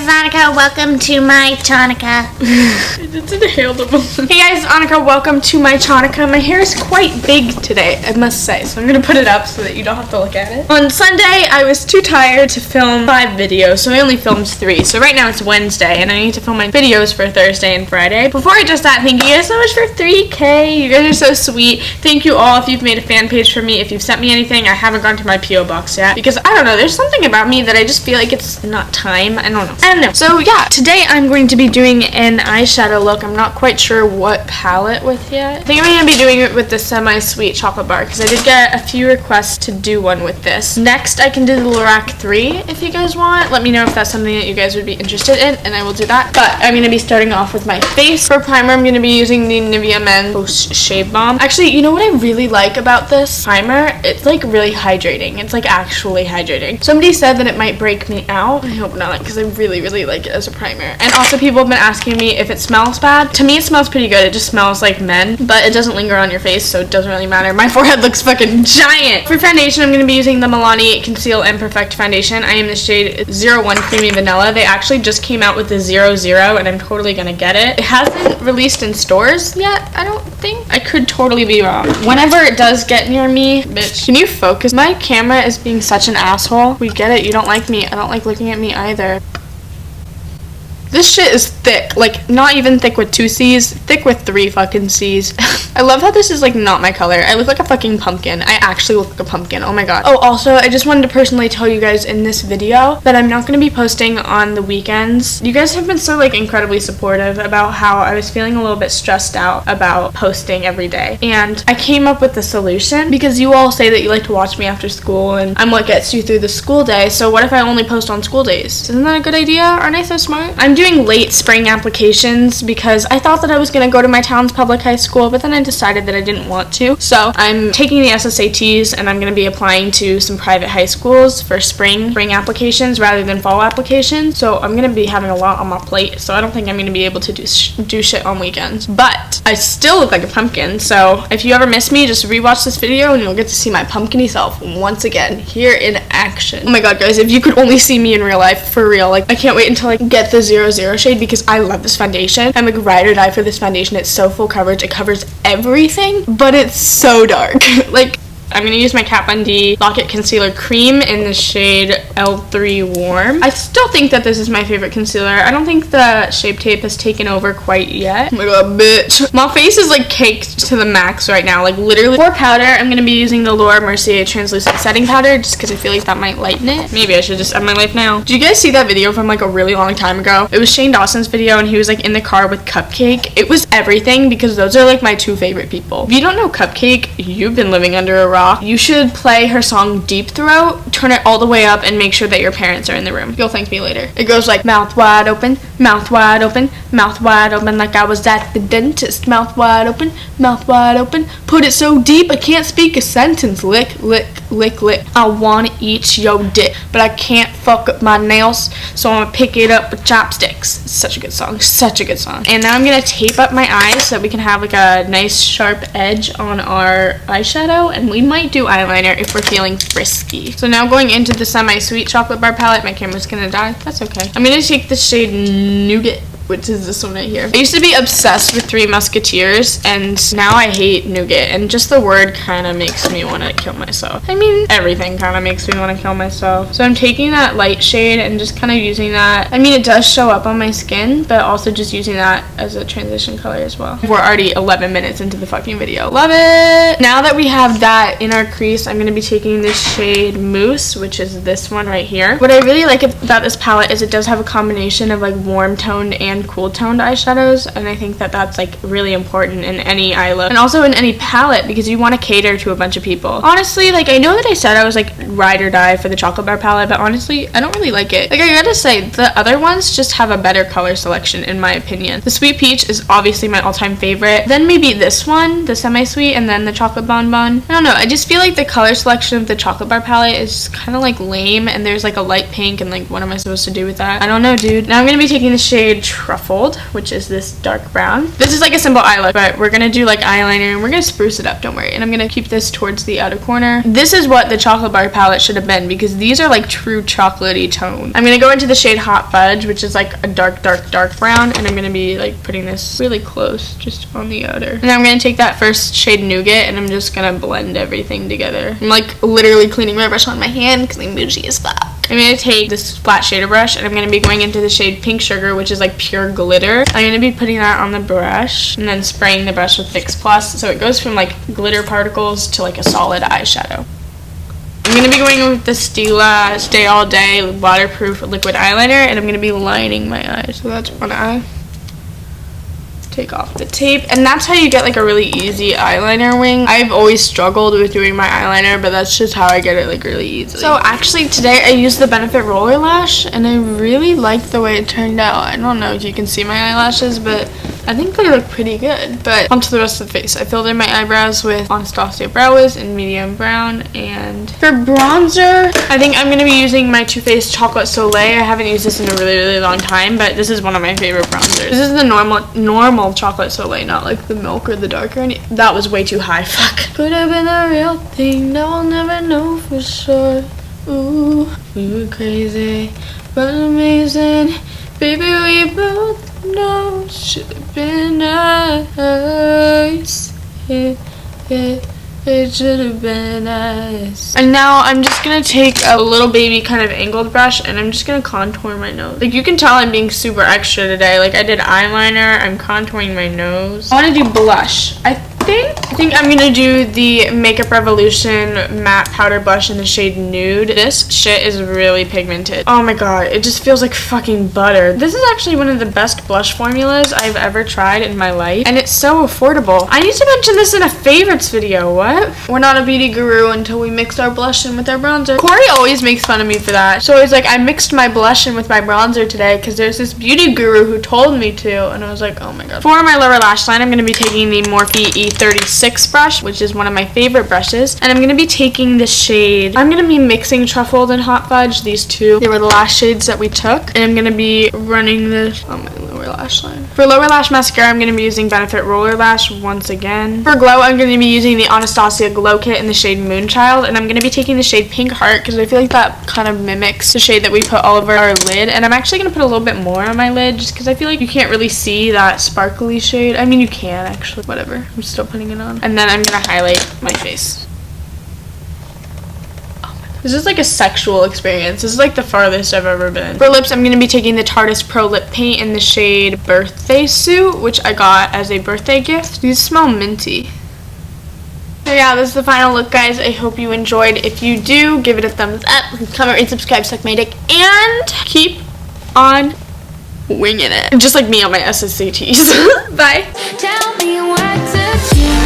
is Annika. Welcome to my Chonica. I just inhaled a balloon. Hey guys, Annika. Welcome to my Chonica. My hair is quite big today, I must say, so I'm gonna put it up so that you don't have to look at it. On Sunday, I was too tired to film 5 videos, so I only filmed 3. So right now it's Wednesday, and I need to film my videos for Thursday and Friday. Before I just start, thank you guys so much for 3K. You guys are so sweet. Thank you all if you've made a fan page for me. If you've sent me anything, I haven't gone to my P.O. box yet because I don't know. There's something about me that I just feel like it's not time. I don't know. So yeah, today I'm going to be doing an eyeshadow look. I'm not quite sure what palette with yet. I think I'm going to be doing it with the semi-sweet chocolate bar because I did get a few requests to do one with this. Next, I can do the LORAC 3 if you guys want. Let me know if that's something that you guys would be interested in, and I will do that. But I'm going to be starting off with my face. For primer, I'm going to be using the Nivea Men Post Shave Balm. Actually, you know what I really like about this primer? It's like really hydrating. It's like actually hydrating. Somebody said that it might break me out. I hope not, because I really like it as a primer. And also people have been asking me if it smells bad. To me, it smells pretty good. It just smells like men, but it doesn't linger on your face, so it doesn't really matter. My forehead looks fucking giant. For foundation, I'm going to be using the Milani Conceal and Perfect Foundation. I am the shade 01 Creamy Vanilla. They actually just came out with the 00, and I'm totally going to get it. It hasn't released in stores yet, I don't think. I could totally be wrong. Whenever it does get near me, bitch, can you focus? My camera is being such an asshole. We get it. You don't like me. I don't like looking at me either. This shit is thick. Like, not even thick with 2 C's, thick with 3 fucking C's. I love how this is, like, not my color. I look like a fucking pumpkin. I actually look like a pumpkin. Oh my god. Oh, also, I just wanted to personally tell you guys in this video that I'm not going to be posting on the weekends. You guys have been so, like, incredibly supportive about how I was feeling a little bit stressed out about posting every day. And I came up with the solution because you all say that you like to watch me after school and I'm what gets you through the school day. So what if I only post on school days? Isn't that a good idea? Aren't I so smart? I'm doing late spring applications because I thought that I was going to go to my town's public high school, but then I decided that I didn't want to. So I'm taking the SSATs and I'm going to be applying to some private high schools for spring applications rather than fall applications. So I'm going to be having a lot on my plate, so I don't think I'm going to be able to do shit on weekends. But I still look like a pumpkin, so if you ever miss me, just rewatch this video and you'll get to see my pumpkin-y self once again here in action. Oh my god, guys, if you could only see me in real life, for real. Like, I can't wait until I get the 00 shade because I love this foundation. I'm like ride or die for this foundation. It's so full coverage. It covers everything, but it's so dark. Like, I'm going to use my Kat Von D Lock-It Concealer Cream in the shade L3 Warm. I still think that this is my favorite concealer. I don't think the Shape Tape has taken over quite yet. Oh my god, bitch. My face is like caked to the max right now. Like literally. For powder, I'm going to be using the Laura Mercier Translucent Setting Powder just because I feel like that might lighten it. Maybe I should just end my life now. Did you guys see that video from like a really long time ago? It was Shane Dawson's video and he was like in the car with Cupcakke. It was everything because those are like my 2 favorite people. If you don't know Cupcakke, you've been living under a rock. You should play her song Deep Throat, turn it all the way up, and make sure that your parents are in the room. You'll thank me later. It goes like mouth wide open, mouth wide open, mouth wide open, like I was at the dentist. Mouth wide open, put it so deep I can't speak a sentence. Lick, lick, lick, lick. I wanna eat your dick, but I can't fuck up my nails, so I'm gonna pick it up with chopsticks. It's such a good song, such a good song. And now I'm gonna tape up my eyes so that we can have like a nice sharp edge on our eyeshadow, and we might do eyeliner if we're feeling frisky. So now going into the semi-sweet chocolate bar palette. My camera's gonna die. That's okay. I'm gonna take the shade Nougat, which is this one right here. I used to be obsessed with Three Musketeers, and now I hate nougat, and just the word kind of makes me want to kill myself. I mean, everything kind of makes me want to kill myself. So I'm taking that light shade and just kind of using that. I mean, it does show up on my skin, but also just using that as a transition color as well. We're already 11 minutes into the fucking video. Love it! Now that we have that in our crease, I'm going to be taking this shade Mousse, which is this one right here. What I really like about this palette is it does have a combination of like warm toned and cool toned eyeshadows, and I think that that's like really important in any eye look and also in any palette because you want to cater to a bunch of people. Honestly, like, I know that I said I was like ride or die for the chocolate bar palette, but honestly I don't really like it. Like, I gotta say, the other ones just have a better color selection in my opinion. The Sweet Peach is obviously my all-time favorite, then maybe this one, the semi-sweet, and then the chocolate bonbon. I don't know, I just feel like the color selection of the chocolate bar palette is kind of like lame, and there's like a light pink, and like what am I supposed to do with that? I don't know, dude. Now I'm gonna be taking the shade Truffled, which is this dark brown. This is like a simple eye look, but we're gonna do like eyeliner and we're gonna spruce it up, don't worry. And I'm gonna keep this towards the outer corner. This is what the Chocolate Bar palette should have been because these are like true chocolatey tone. I'm gonna go into the shade Hot Fudge, which is like a dark brown, and I'm gonna be like putting this really close just on the outer. And then I'm gonna take that first shade Nougat and I'm just gonna blend everything together. I'm like literally cleaning my brush on my hand because I'm bougie as fuck. I'm going to take this flat shader brush and I'm going to be going into the shade Pink Sugar, which is like pure glitter. I'm going to be putting that on the brush and then spraying the brush with Fix Plus so it goes from like glitter particles to like a solid eyeshadow. I'm going to be going with the Stila Stay All Day waterproof liquid eyeliner and I'm going to be lining my eyes. So that's one eye. Take off the tape, and that's how you get like a really easy eyeliner wing. I've always struggled with doing my eyeliner, but that's just how I get it like really easily. So actually today I used the Benefit Roller Lash and I really liked the way it turned out. I don't know if you can see my eyelashes, but I think they look pretty good. But onto the rest of the face. I filled in my eyebrows with Anastasia Brow Wiz in medium brown, and for bronzer I think I'm going to be using my Too Faced Chocolate Soleil. I haven't used this in a really long time, but this is one of my favorite bronzers. This is the normal Chocolate Soleil, not like the milk or the darker. That was way too high. Fuck. Could have been the real thing. Now I'll never know for sure. Ooh, we were crazy, but amazing. Baby, we both know. Should have been nice. It should have been nice. And now I'm just gonna take a little baby kind of angled brush and I'm just gonna contour my nose. Like you can tell I'm being super extra today. Like I did eyeliner, I'm contouring my nose. I wanna do blush. I think I'm gonna do the Makeup Revolution matte powder blush in the shade Nude. This shit is really pigmented. Oh my god, it just feels like fucking butter. This is actually one of the best blush formulas I've ever tried in my life, and it's so affordable. I need to mention this in a favorites video. What? We're not a beauty guru until we mixed our blush in with our bronzer. Corey always makes fun of me for that. So he's like, I mixed my blush in with my bronzer today because there's this beauty guru who told me to, and I was like, oh my god. For my lower lash line, I'm gonna be taking the Morphe E36 brush, which is one of my favorite brushes, and I'm going to be taking the shade, I'm going to be mixing Truffled and Hot Fudge, these two. They were the last shades that we took, and I'm going to be running this on my lower lash line. For lower lash mascara, I'm going to be using Benefit Roller Lash once again. For glow, I'm going to be using the Anastasia Glow Kit in the shade Moonchild, and I'm going to be taking the shade Pink Heart because I feel like that kind of mimics the shade that we put all over our lid, and I'm actually going to put a little bit more on my lid just because I feel like you can't really see that sparkly shade. I mean, you can actually, whatever. I'm still putting it on. And then I'm going to highlight my face. Oh my god. This is like a sexual experience. This is like the farthest I've ever been. For lips, I'm going to be taking the Tarteist Pro Lip Paint in the shade Birthday Suit, which I got as a birthday gift. These smell minty. So yeah, this is the final look, guys. I hope you enjoyed. If you do, give it a thumbs up, comment, rate, subscribe, suck my dick, and keep on winging it. Just like me on my SSATs. Bye. Tell me what to do.